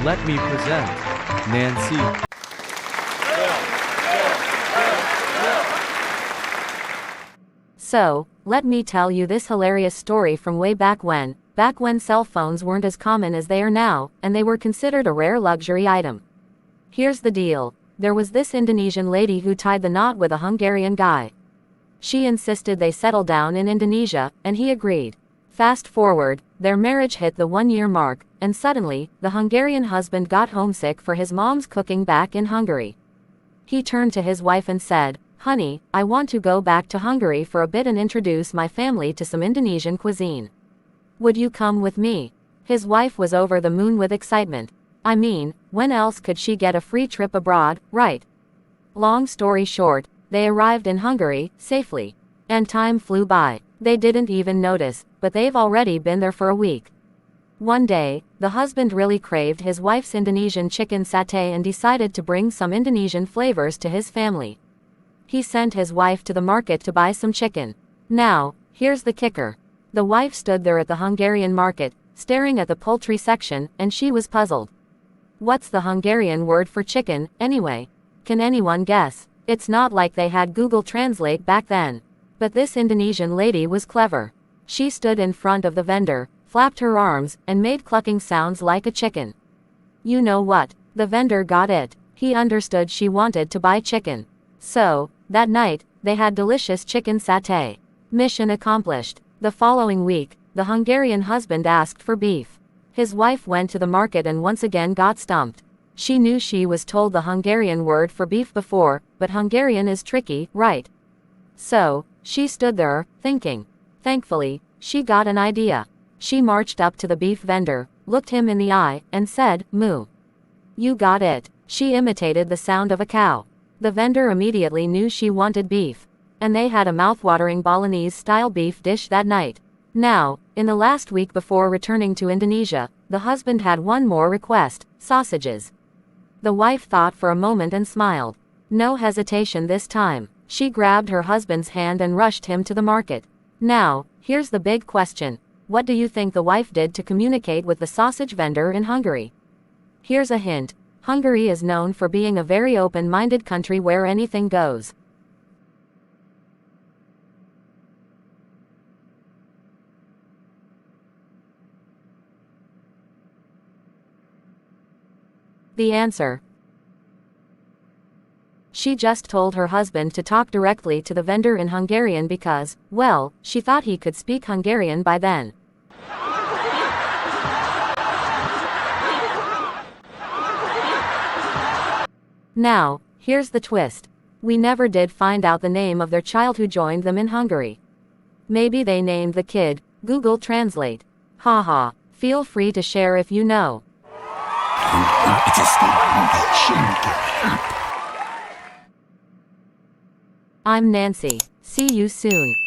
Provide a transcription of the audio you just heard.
Let me present Nancy. So, let me tell you this hilarious story from way back when cell phones weren't as common as they are now, and they were considered a rare luxury item. Here's the deal. There was this Indonesian lady who tied the knot with a Hungarian guy. She insisted they settle down in Indonesia, and he agreed. Fast forward, their marriage hit the 1-year mark, and suddenly, the Hungarian husband got homesick for his mom's cooking back in Hungary. He turned to his wife and said, "Honey, I want to go back to Hungary for a bit and introduce my family to some Indonesian cuisine. Would you come with me?" His wife was over the moon with excitement. I mean, when else could she get a free trip abroad, right? Long story short, they arrived in Hungary, safely. And time flew by. They didn't even notice, but they've already been there for a week. One day, the husband really craved his wife's Indonesian chicken satay and decided to bring some Indonesian flavors to his family. He sent his wife to the market to buy some chicken. Now, here's the kicker. The wife stood there at the Hungarian market, staring at the poultry section, and she was puzzled. What's the Hungarian word for chicken, anyway? Can anyone guess? It's not like they had Google Translate back then. But this Indonesian lady was clever. She stood in front of the vendor, flapped her arms, and made clucking sounds like a chicken. You know what? The vendor got it. He understood she wanted to buy chicken. So, that night, they had delicious chicken satay. Mission accomplished. The following week, the Hungarian husband asked for beef. His wife went to the market and once again got stumped. She knew she was told the Hungarian word for beef before, but Hungarian is tricky, right? So, she stood there, thinking. Thankfully, she got an idea. She marched up to the beef vendor, looked him in the eye, and said, "Moo." You got it. She imitated the sound of a cow. The vendor immediately knew she wanted beef. And they had a mouthwatering Balinese-style beef dish that night. Now, in the last week before returning to Indonesia, the husband had one more request: sausages. The wife thought for a moment and smiled. No hesitation this time. She grabbed her husband's hand and rushed him to the market. Now, here's the big question. What do you think the wife did to communicate with the sausage vendor in Hungary? Here's a hint. Hungary is known for being a very open-minded country where anything goes. The answer. She just told her husband to talk directly to the vendor in Hungarian because, well, she thought he could speak Hungarian by then. Now, here's the twist. We never did find out the name of their child who joined them in Hungary. Maybe they named the kid Google Translate. Haha. Feel free to share if you know. I'm Nancy. See you soon.